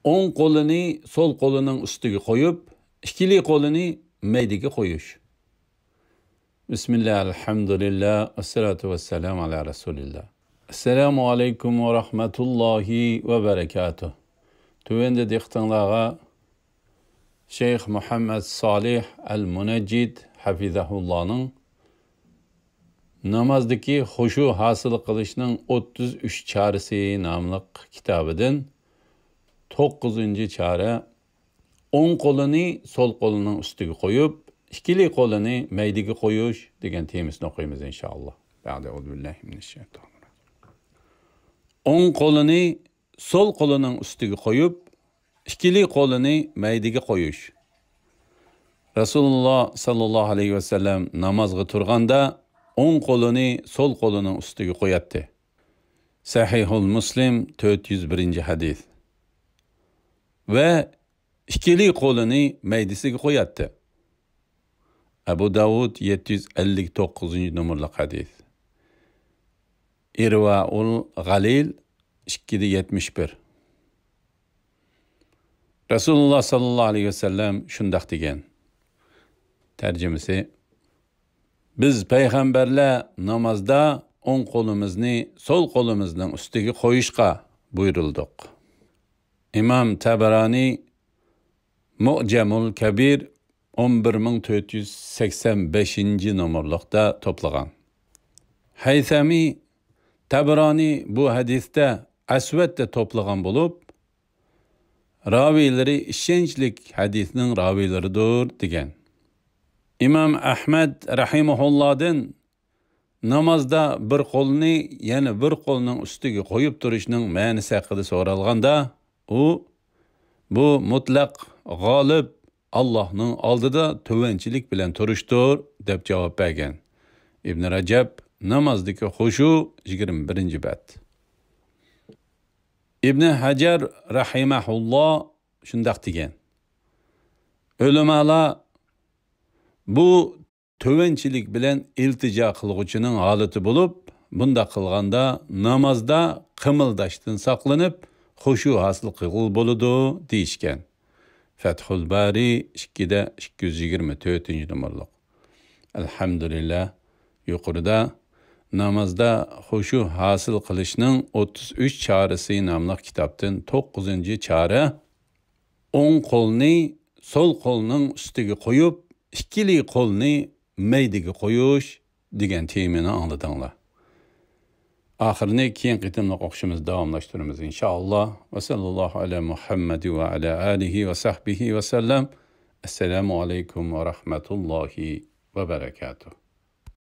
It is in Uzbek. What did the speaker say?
o'ng qo'lini so'l qo'lining ustiga qo'yib, ikkili qo'lini maydaga qo'yish. Bismillah, alhamdulillah, assalatu vassalamu ala rasulillah. Assalamu alaykum wa rahmatullohi va barakatuh. Tuvende dehqonlarga Şeyh Muhammed Salih al-Munajjid hafizahullohning namozdagi xushu hosil qilishning 33 chorasi nomli kitobidan 9-chora o'ng qo'lini so'l qo'lining ustiga qo'yib, ikkili qo'lini maydaga qo'yish degan temisini o'qiymiz inshaalloh. A'udzubillahi minashshaytonir. O'ng qo'lini so'l qo'lining ustiga qo'yib, ikkili qo'lini maydaga qo'yish. Rasululloh sallallohu alayhi vasallam namozga turganda o'ng qo'lini so'l qo'lining ustiga qo'yatdi. Sahihul Muslim 401-hadis. Ve ikkili qo'lini maydasiga qo'yatdi. Abu Davud 759-numurli hadis. Irwaul Ghalil 271. Rasululloh sallallohu alayhi vasallam shundoq degan. Tarjimasi: biz payg'ambarlar namozda o'ng qo'limizni so'l qo'limizning ustiga qo'yishga buyurildik. İmam Tabarani Mu'jamul Kabir 11485-numurliqda to'plagan. Haythami Tabarani bu hadisda asvatda to'plagan bo'lib, raviylari ishonchli hadisning raviylaridir degan. İmam Ahmad rahimahullohdan namozda bir qo'lni yana bir qo'lning ustiga qo'yib turishning ma'nosi haqida so'ralganda, bu mutlaq g'olib Allohning oldida tuvanchilik bilan turishdir deb javob bergan. Ibn Rajab namozdagi xushu 21-bab. Ibn Hajar rahimahulloh shundoq degan. Ulamolar bu tuvanchilik bilan iltijo qilguvchining holati bo'lib, bunda qilganda namozda qimildashdan saqlanib, xushu hosil qilib bo'ladi deyishgan. Fathul Bari 224-numurliq. Alhamdulillah, yuqorida namozda xushu hosil qilishning 33 chorasi nomli kitobdan 9-chora o'ng qo'lni so'l qo'lning ustiga qo'yib, ikkili qo'lni maydaga qo'yish degan temini angladinglar. Oxirini keyin qitimli o'qishimiz davomlashtiramiz inshaalloh. Va sallallohu ala Muhammad va ala alihi va sahbihi va sallam. Assalomu alaykum va rahmatullohi va barakatuh.